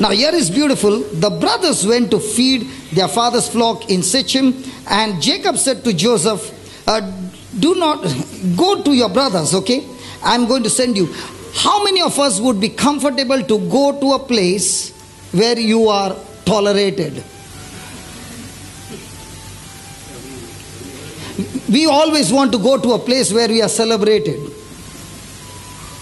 Now here is beautiful. The brothers went to feed their father's flock in Shechem, and Jacob said to Joseph, do not go to your brothers, okay? I'm going to send you. How many of us would be comfortable to go to a place where you are tolerated? We always want to go to a place where we are celebrated.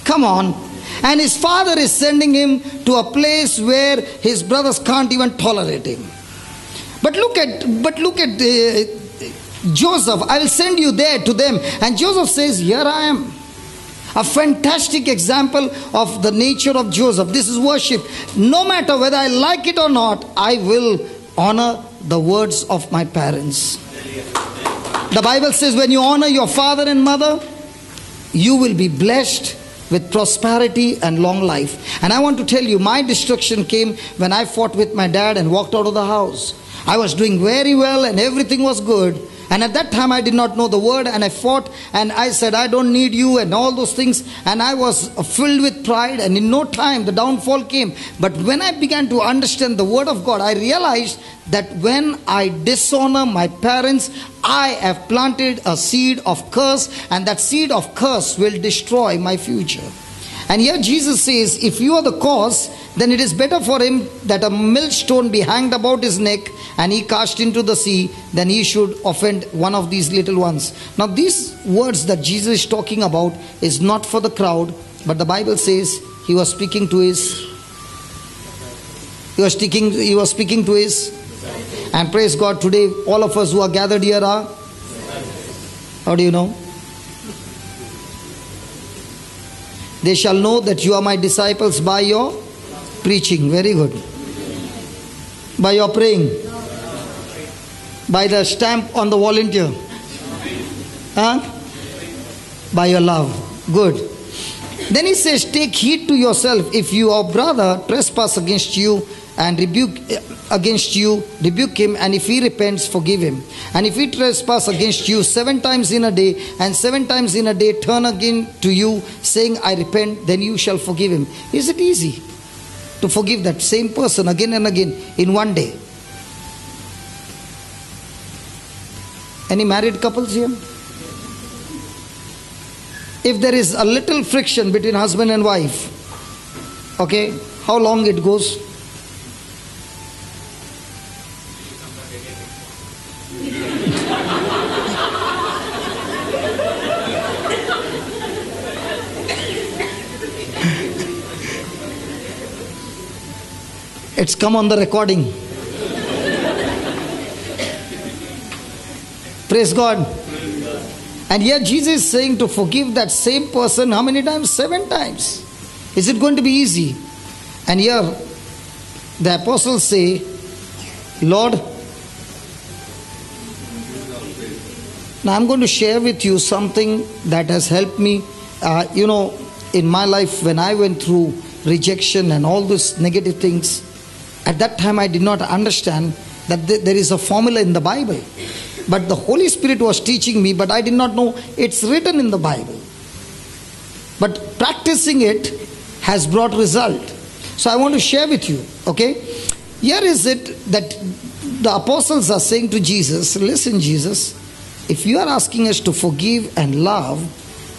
Come on. And his father is sending him to a place where his brothers can't even tolerate him. But look at Joseph. I will send you there to them. And Joseph says, here I am. A fantastic example of the nature of Joseph. This is worship. No matter whether I like it or not, I will honor the words of my parents. The Bible says when you honor your father and mother, you will be blessed with prosperity and long life. And I want to tell you, my destruction came when I fought with my dad and walked out of the house. I was doing very well and everything was good. And at that time I did not know the word, and I fought and I said, I don't need you and all those things. And I was filled with pride, and in no time the downfall came. But when I began to understand the word of God, I realized that when I dishonor my parents, I have planted a seed of curse, and that seed of curse will destroy my future. And here Jesus says, if you are the cause, then it is better for him that a millstone be hanged about his neck and he cast into the sea, than he should offend one of these little ones. Now these words that Jesus is talking about is not for the crowd, but the Bible says he was speaking to his, and praise God, today all of us who are gathered here are, how do you know? They shall know that you are my disciples by your preaching. Very good. By your praying. By the stamp on the volunteer. By your love. Good. Then he says, take heed to yourself. If your brother trespass against you and rebuke him, and if he repents, forgive him. And if he trespass against you 7 times in a day, and 7 times in a day turn again to you, saying, I repent, then you shall forgive him. Is it easy to forgive that same person again and again in one day? Any married couples here? If there is a little friction between husband and wife, okay, how long it goes? It's come on the recording. Praise God. And here Jesus is saying to forgive that same person how many times? 7 times. Is it going to be easy? And here the apostles say, Lord, now I'm going to share with you something that has helped me, in my life when I went through rejection and all these negative things. At that time I did not understand that there is a formula in the Bible. But the Holy Spirit was teaching me, but I did not know it's written in the Bible. But practicing it has brought result. So I want to share with you, okay? Here is it that the apostles are saying to Jesus, listen Jesus, if you are asking us to forgive and love,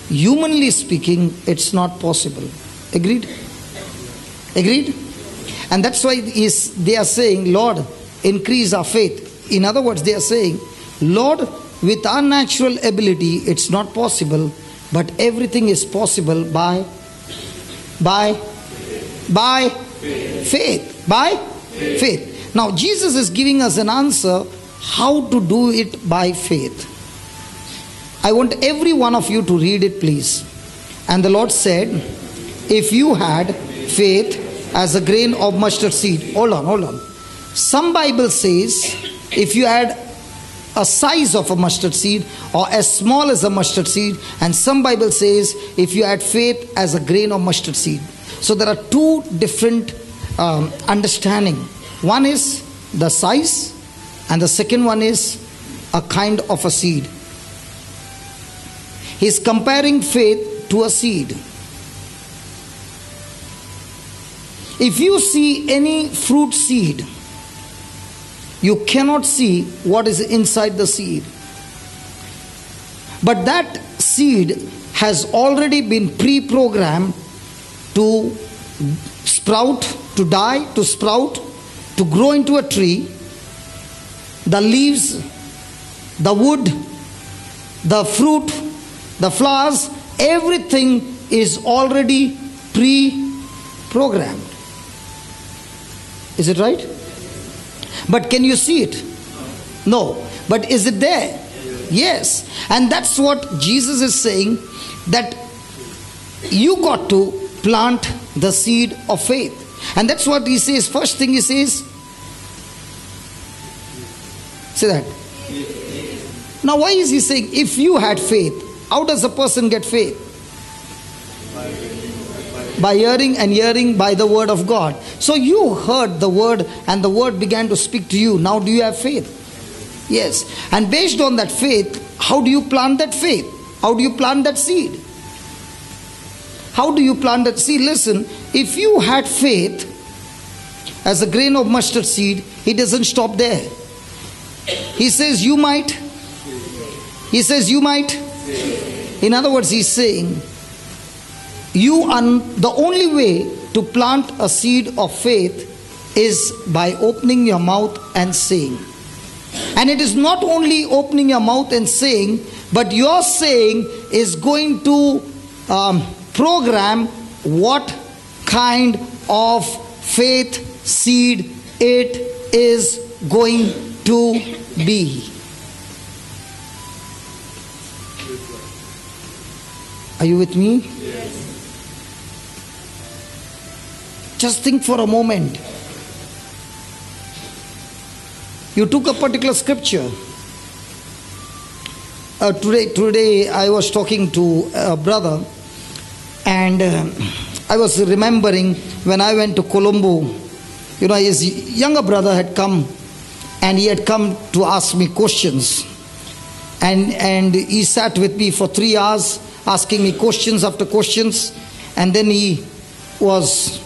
humanly speaking, it's not possible. Agreed? Agreed? And that's why they are saying, Lord, increase our faith. In other words, they are saying, Lord, with our natural ability, it's not possible, but everything is possible by faith. By faith. Now, Jesus is giving us an answer how to do it by faith. I want every one of you to read it, please. And the Lord said, if you had faith as a grain of mustard seed. Hold on. Some Bible says, if you had a size of a mustard seed or as small as a mustard seed, and some Bible says if you had faith as a grain of mustard seed. So there are 2 different understanding. One is the size, and the second one is a kind of a seed. He's comparing faith to a seed. If you see any fruit seed, you cannot see what is inside the seed. But that seed has already been pre-programmed to sprout, to die, to sprout, to grow into a tree. The leaves, the wood, the fruit, the flowers, everything is already pre-programmed. Is it right? But can you see it? No. But is it there? Yes. And that's what Jesus is saying, that you got to plant the seed of faith. And that's what he says. First thing he says, say that. Now why is he saying, if you had faith? How does a person get faith? By hearing, and hearing by the word of God. So you heard the word and the word began to speak to you. Now do you have faith? Yes. And based on that faith, how do you plant that faith? How do you plant that seed? How do you plant that seed? Listen, if you had faith as a grain of mustard seed, he doesn't stop there. He says you might. He says you might. In other words, he's saying, you are the only way to plant a seed of faith is by opening your mouth and saying. And it is not only opening your mouth and saying, but your saying is going to program what kind of faith seed it is going to be. Are you with me? Yes. Just think for a moment. You took a particular scripture. Today I was talking to a brother, and I was remembering when I went to Colombo, his younger brother had come, and he had come to ask me questions. And he sat with me for 3 hours asking me questions after questions, and then he was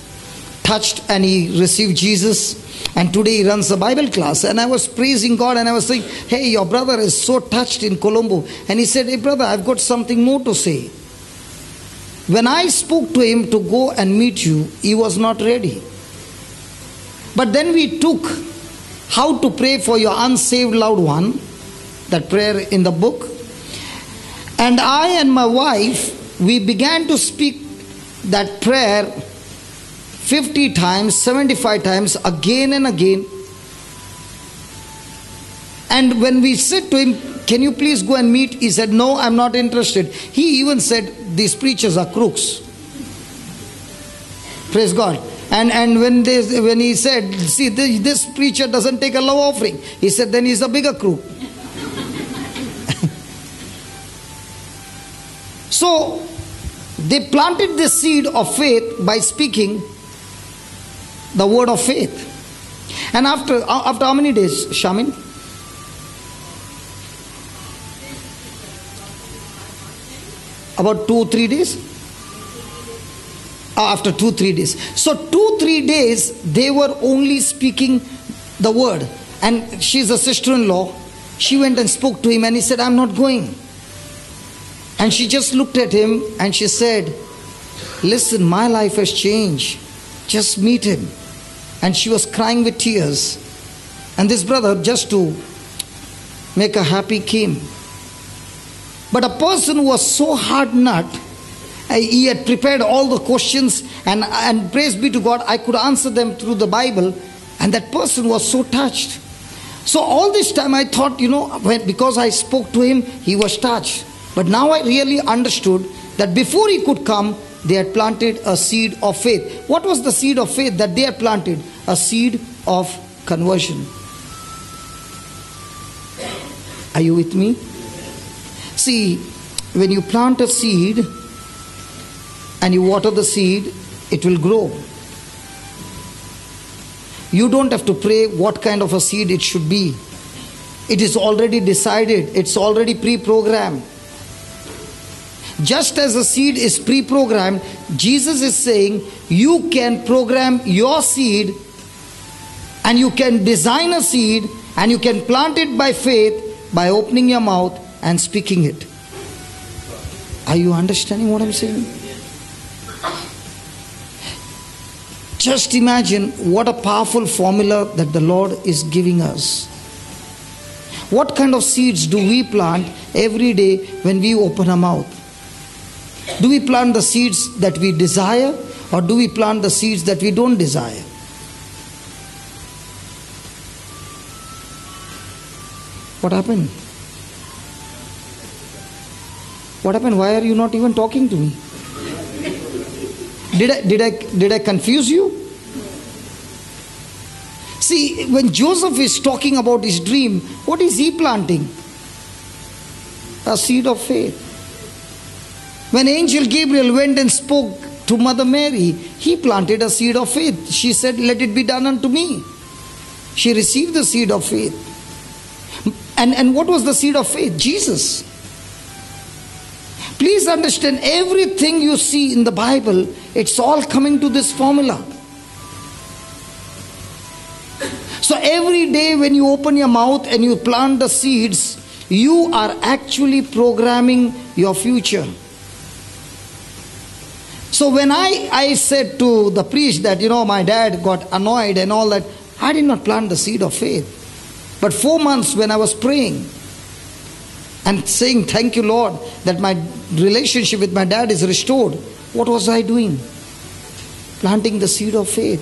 touched and he received Jesus, and today he runs a Bible class. And I was praising God, and I was saying, hey, your brother is so touched in Colombo. And he said, hey brother, I've got something more to say. When I spoke to him to go and meet you, he was not ready. But then we took how to pray for your unsaved loved one, that prayer in the book. And I and my wife, we began to speak that prayer 50 times, 75 times, again and again. And when we said to him, can you please go and meet? He said, no, I'm not interested. He even said, these preachers are crooks. Praise God. And when he said, see, this preacher doesn't take a love offering, he said, then he's a bigger crook. So they planted the seed of faith by speaking the word of faith. And after how many days, Shamin? About 2-3 days? After 2-3 days. So 2-3 days they were only speaking the word. And she's a sister-in-law. She went and spoke to him, and he said, I'm not going. And she just looked at him and she said, listen, my life has changed. Just meet him. And she was crying with tears. And this brother, just to make her happy, came. But a person who was so hard nut, he had prepared all the questions, and praise be to God, I could answer them through the Bible, and that person was so touched. So all this time I thought, because I spoke to him, he was touched. But now I really understood that before he could come, they had planted a seed of faith. What was the seed of faith that they had planted? A seed of conversion. Are you with me? See, when you plant a seed and you water the seed, it will grow. You don't have to pray what kind of a seed it should be. It is already decided. It's already pre-programmed. Just as a seed is pre-programmed, Jesus is saying you can program your seed, and you can design a seed, and you can plant it by faith by opening your mouth and speaking it. Are you understanding what I'm saying? Just imagine what a powerful formula that the Lord is giving us. What kind of seeds do we plant every day when we open our mouth? Do we plant the seeds that we desire, or do we plant the seeds that we don't desire? What happened? What happened? Why are you not even talking to me? Did I confuse you? See, when Joseph is talking about his dream, what is he planting? A seed of faith. When Angel Gabriel went and spoke to Mother Mary, he planted a seed of faith. She said, "Let it be done unto me." She received the seed of faith. And what was the seed of faith? Jesus. Please understand, everything you see in the Bible, it's all coming to this formula. So every day when you open your mouth and you plant the seeds, you are actually programming your future. So when I said to the priest that, my dad got annoyed and all that, I did not plant the seed of faith. But 4 months when I was praying and saying, "Thank you, Lord, that my relationship with my dad is restored," what was I doing? Planting the seed of faith.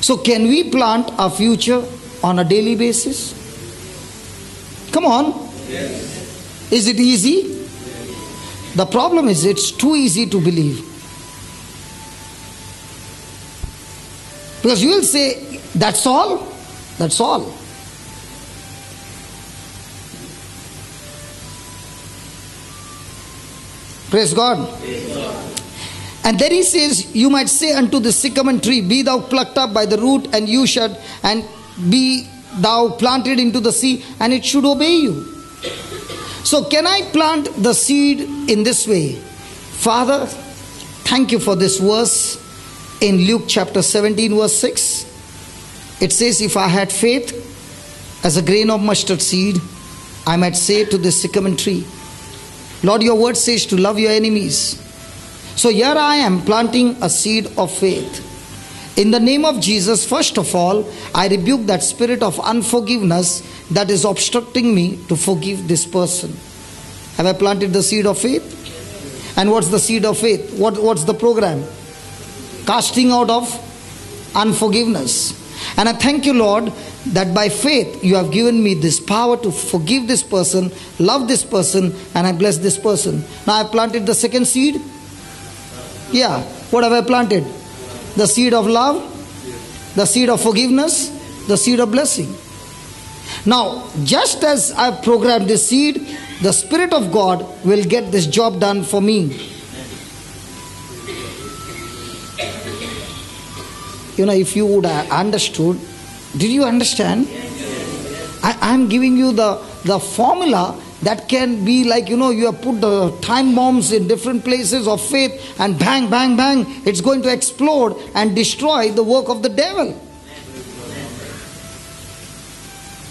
So can we plant our future on a daily basis? Come on. Yes. Is it easy? The problem is it's too easy to believe. Because you will say, "That's all? That's all." Praise God. And then he says, "You might say unto the sycamore tree, Be thou plucked up by the root, and you should, and be thou planted into the sea, and it should obey you." So can I plant the seed in this way? Father, thank you for this verse in Luke chapter 17 verse 6. It says, "If I had faith as a grain of mustard seed, I might say to this sycamore tree, Lord, your word says to love your enemies." So here I am planting a seed of faith. In the name of Jesus, first of all, I rebuke that spirit of unforgiveness that is obstructing me to forgive this person. Have I planted the seed of faith? And what's the seed of faith? What's the program? Casting out of unforgiveness. And I thank you, Lord, that by faith you have given me this power to forgive this person, love this person, and I bless this person. Now I planted the second seed. Yeah, what have I planted? The seed of love, the seed of forgiveness, the seed of blessing. Now, just as I programmed this seed, the Spirit of God will get this job done for me. If you would have understood, did you understand? I'm giving you the formula that can be like, you have put the time bombs in different places of faith, and bang, bang, bang, it's going to explode and destroy the work of the devil.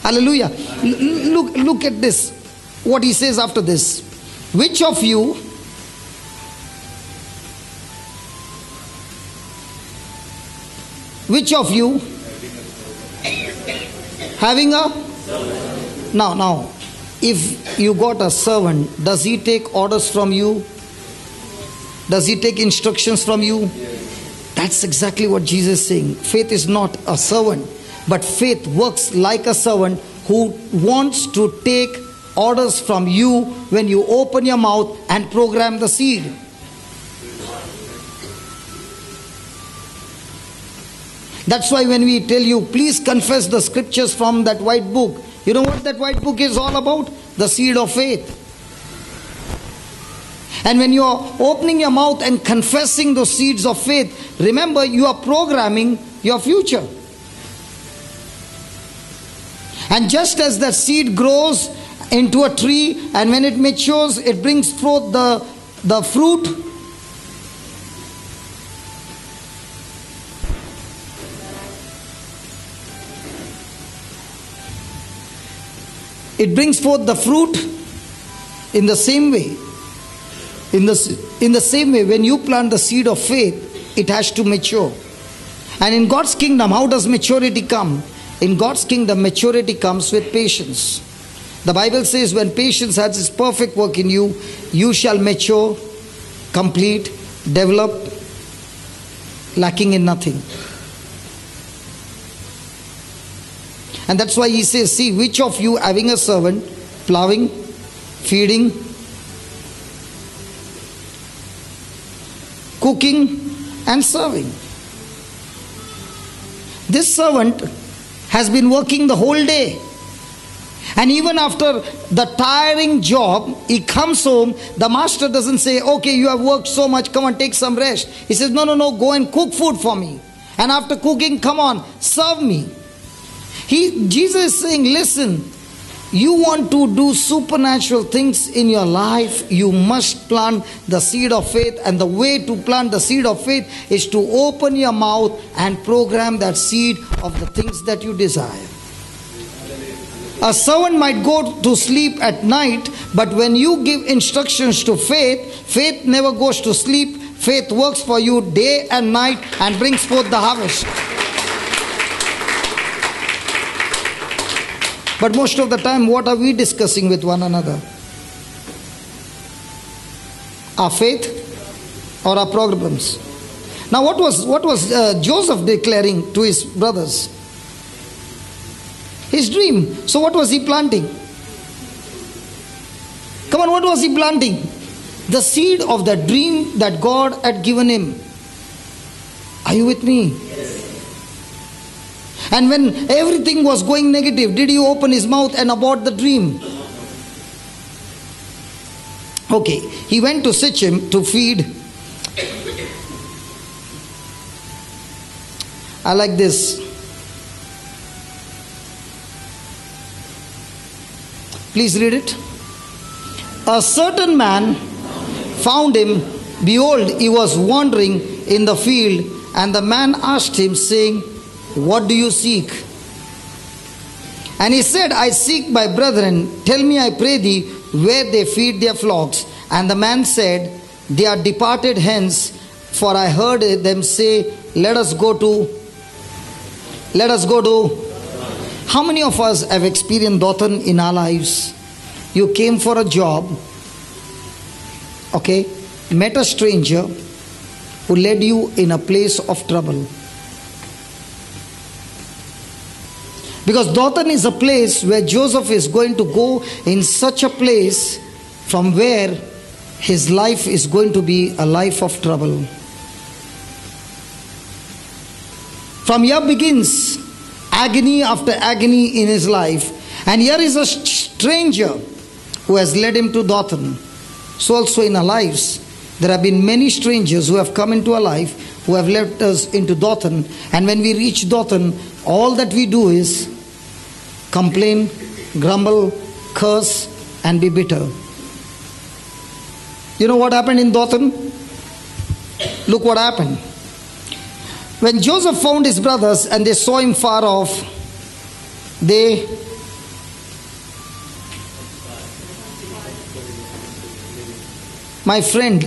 Hallelujah. Look at this. What he says after this. Which of you having a now if you got a servant, does he take orders from you? Does he take instructions from you? That's exactly what Jesus is saying. Faith is not a servant, but faith works like a servant who wants to take orders from you when you open your mouth and program the seed. That's why when we tell you, please confess the scriptures from that white book, you know what that white book is all about? The seed of faith. And when you are opening your mouth and confessing those seeds of faith, remember you are programming your future. And just as that seed grows into a tree, and when it matures, it brings forth the fruit. It brings forth the fruit in the same way. In the same way, when you plant the seed of faith, it has to mature. And in God's kingdom, how does maturity come? In God's kingdom, maturity comes with patience. The Bible says, when patience has its perfect work in you, you shall mature, complete, develop, lacking in nothing. And that's why he says, see, which of you having a servant, plowing, feeding, cooking and serving. This servant has been working the whole day. And even after the tiring job, he comes home. The master doesn't say, okay, you have worked so much, come on, take some rest. He says, no, go and cook food for me. And after cooking, come on, serve me. Jesus is saying, listen, you want to do supernatural things in your life, you must plant the seed of faith. And the way to plant the seed of faith is to open your mouth and program that seed of the things that you desire. A servant might go to sleep at night, but when you give instructions to faith, faith never goes to sleep. Faith works for you day and night and brings forth the harvest. But most of the time, what are we discussing with one another? Our faith or our problems? Now, what was Joseph declaring to his brothers? His dream. So what was he planting? Come on, what was he planting? The seed of the dream that God had given him. Are you with me? And when everything was going negative, did he open his mouth and abort the dream? Okay, he went to Sichem to feed. I like this. Please read it. A certain man found him. Behold, he was wandering in the field, and the man asked him, saying, what do you seek? And he said, I seek my brethren. Tell me, I pray thee, where they feed their flocks. And the man said, they are departed hence, for I heard them say, let us go to. How many of us have experienced Dothan in our lives? You came for a job, okay, met a stranger who led you in a place of trouble. Because Dothan is a place where Joseph is going to go, in such a place from where his life is going to be a life of trouble. From here begins agony after agony in his life. And here is a stranger who has led him to Dothan. So also in our lives, there have been many strangers who have come into our life, who have led us into Dothan. And when we reach Dothan, all that we do is complain, grumble, curse, and be bitter. You know what happened in Dothan? Look what happened. When Joseph found his brothers and they saw him far off, my friend,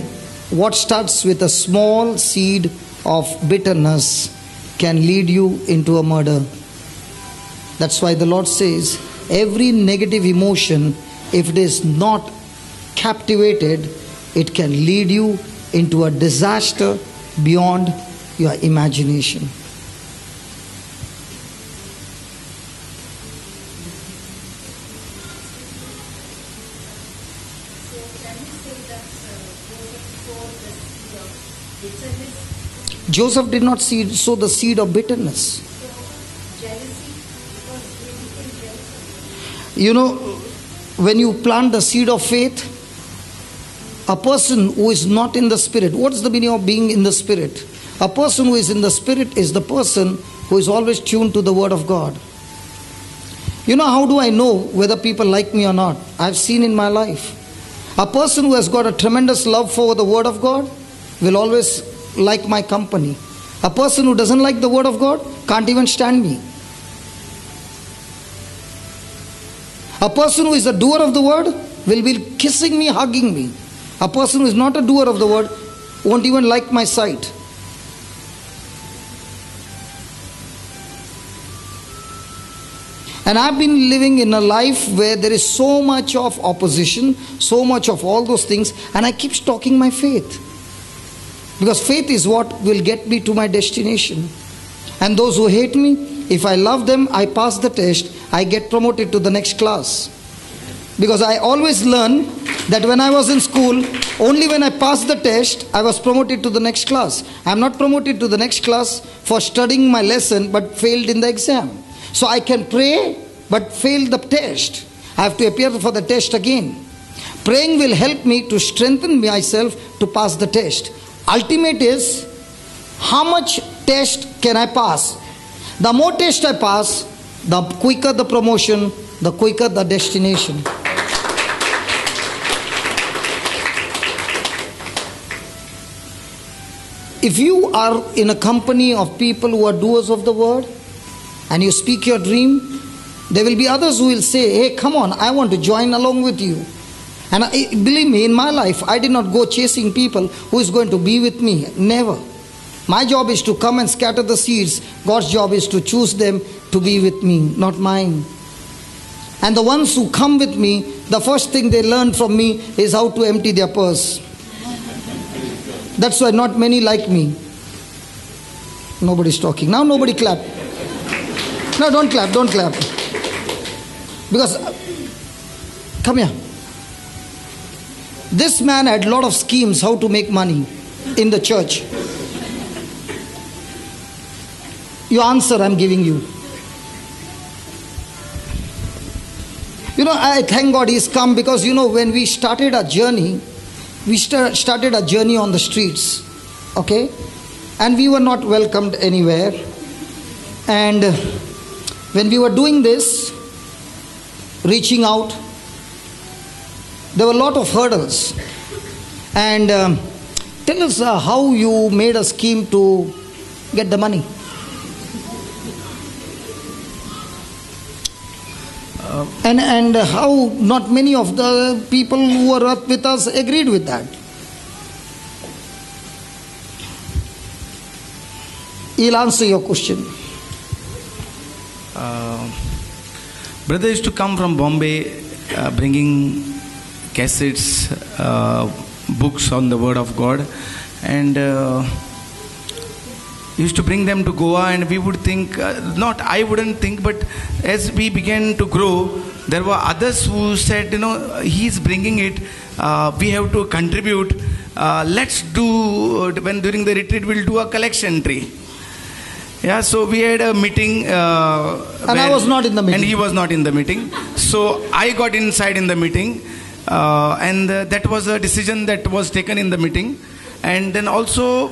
what starts with a small seed of bitterness can lead you into a murder. That's why the Lord says, every negative emotion, if it is not captivated, it can lead you into a disaster beyond your imagination. Joseph did not sow the seed of bitterness. You know, when you plant the seed of faith, a person who is not in the spirit, what is the meaning of being in the spirit? A person who is in the spirit is the person who is always tuned to the word of God. You know, how do I know whether people like me or not? I've seen in my life. A person who has got a tremendous love for the Word of God will always like my company. A person who doesn't like the Word of God can't even stand me. A person who is a doer of the Word will be kissing me, hugging me. A person who is not a doer of the Word won't even like my sight. And I've been living in a life where there is so much of opposition, so much of all those things, and I keep stalking my faith. Because faith is what will get me to my destination. And those who hate me, if I love them, I pass the test, I get promoted to the next class. Because I always learn that when I was in school, only when I passed the test, I was promoted to the next class. I am not promoted to the next class for studying my lesson but failed in the exam. So I can pray but fail the test. I have to appear for the test again. Praying will help me to strengthen myself to pass the test. Ultimate is, how much test can I pass? The more test I pass, the quicker the promotion, the quicker the destination. If you are in a company of people who are doers of the word, and you speak your dream, there will be others who will say, hey, come on, I want to join along with you. And believe me, in my life, I did not go chasing people who is going to be with me. Never. My job is to come and scatter the seeds. God's job is to choose them to be with me, not mine. And the ones who come with me, the first thing they learn from me is how to empty their purse. That's why not many like me. Nobody's talking. Now nobody clap. No, don't clap, don't clap. Because, come here. This man had a lot of schemes how to make money in the church. Your answer I'm giving you. You know, I thank God he's come, because, you know, when we started our journey, we started a journey on the streets, okay? And we were not welcomed anywhere. And when we were doing this, reaching out, there were a lot of hurdles. And tell us how you made a scheme to get the money. And how not many of the people who were up with us agreed with that. He'll answer your question. Brother used to come from Bombay bringing cassettes, books on the Word of God, and used to bring them to Goa, and we would think, I wouldn't think, but as we began to grow, there were others who said, you know, he's bringing it, we have to contribute, let's do, when during the retreat we'll do a collection tree. Yeah, so we had a meeting. And I was not in the meeting. And he was not in the meeting. So I got inside in the meeting. And that was a decision that was taken in the meeting. And then also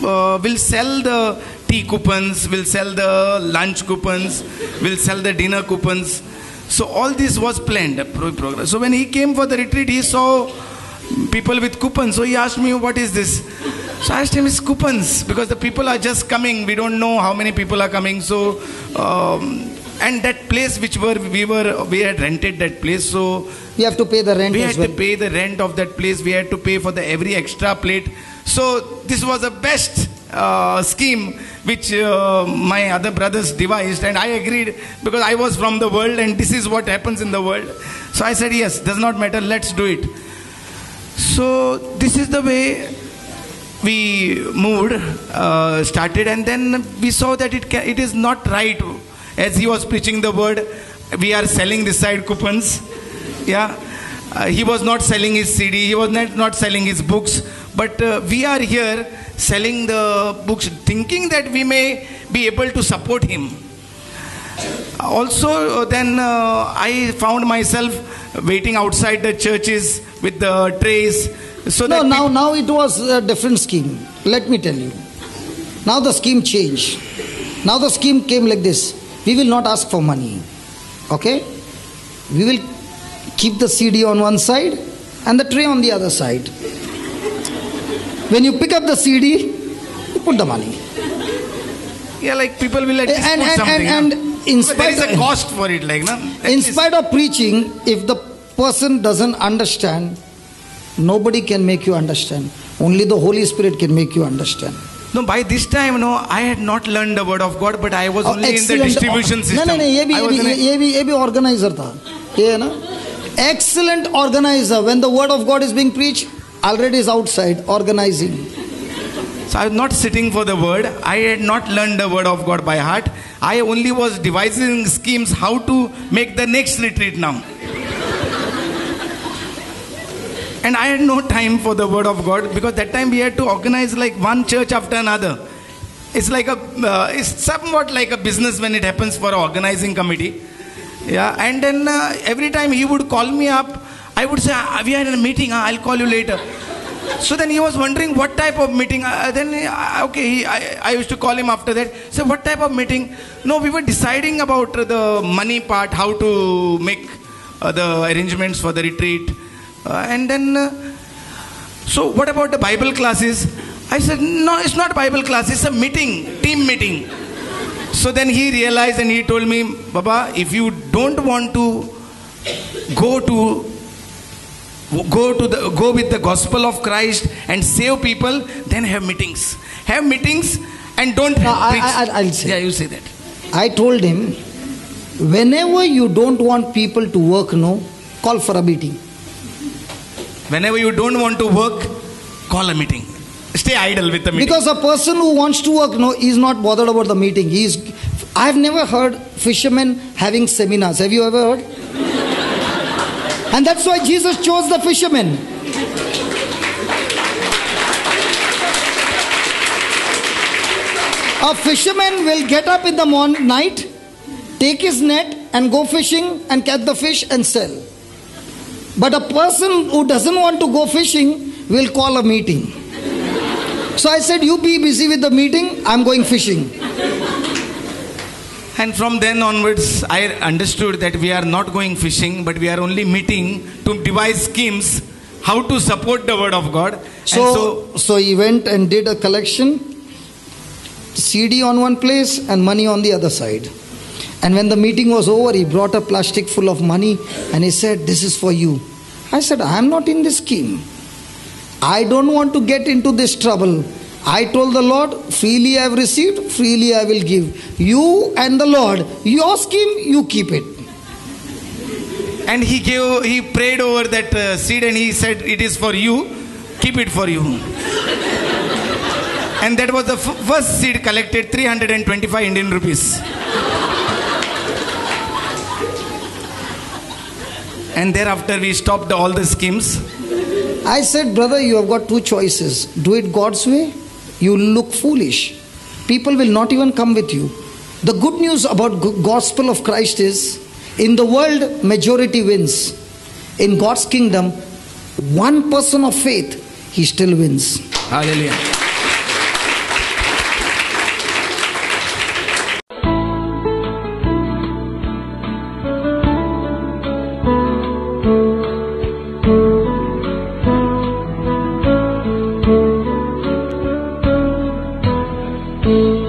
we'll sell the tea coupons, we'll sell the lunch coupons, we'll sell the dinner coupons. So all this was planned. So when he came for the retreat, he saw people with coupons. So he asked me, what is this? So I asked him, it's coupons, because the people are just coming. We don't know how many people are coming. So, and that place which we had rented that place. So we have to pay the rent. We had to pay the rent of that place. We had to pay for every extra plate. So this was the best scheme which my other brothers devised, and I agreed, because I was from the world and this is what happens in the world. So I said, yes, does not matter, let's do it. So this is the way we moved, started, and then we saw that it is not right. As he was preaching the word, we are selling this side coupons. Yeah, he was not selling his CD, he was not selling his books, but we are here selling the books, thinking that we may be able to support him. Also, then I found myself waiting outside the churches with the trays. So no, now it was a different scheme. Let me tell you. Now the scheme changed. Now the scheme came like this. We will not ask for money. Okay? We will keep the CD on one side and the tray on the other side. When you pick up the CD, you put the money. Yeah, like people will at least put something. And in But there spite is a cost for it, like, no? in spite of preaching, if the person doesn't understand, nobody can make you understand. Only the Holy Spirit can make you understand. No, by this time, no, I had not learned the word of God, but I was only in the distribution system. No, ये भी organizer था. ये ना, excellent organizer. When the word of God is being preached, already is outside organizing. So I was not sitting for the word. I had not learned the word of God by heart. I only was devising schemes how to make the next retreat now. And I had no time for the word of God, because that time we had to organize like one church after another. It's like it's somewhat like a business when it happens for an organizing committee. Yeah, and then every time he would call me up, I would say, we are in a meeting, I'll call you later. So then he was wondering what type of meeting. I used to call him after that. So what type of meeting? No, we were deciding about the money part, how to make the arrangements for the retreat. And then, so what about the Bible classes? I said, no, it's not Bible class, it's a meeting, team meeting. So then he realized and he told me, Baba, if you don't want to go with the gospel of Christ and save people, then have meetings. Have meetings and don't preach. I'll say. Yeah, you say that. I told him, whenever you don't want people to work, no, call for a meeting. Whenever you don't want to work, call a meeting. Stay idle with the meeting. Because a person who wants to work, no, is not bothered about the meeting. I've never heard fishermen having seminars. Have you ever heard? And that's why Jesus chose the fishermen. A fisherman will get up in the night, take his net and go fishing and catch the fish and sell. But a person who doesn't want to go fishing will call a meeting. So I said, you be busy with the meeting, I'm going fishing. And from then onwards, I understood that we are not going fishing, but we are only meeting to devise schemes how to support the word of God. So he went and did a collection, CD on one place and money on the other side. And when the meeting was over, he brought a plastic full of money and he said, this is for you. I said, I am not in this scheme. I don't want to get into this trouble. I told the Lord, freely I have received, freely I will give. You and the Lord, your scheme, you keep it. And he prayed over that seed and he said, it is for you, keep it for you. And that was the first seed collected, 325 Indian rupees. And thereafter we stopped all the schemes. I said, brother, you have got two choices. Do it God's way, you look foolish. People will not even come with you. The good news about gospel of Christ is, in the world, majority wins. In God's kingdom, one person of faith, he still wins. Hallelujah. Thank you.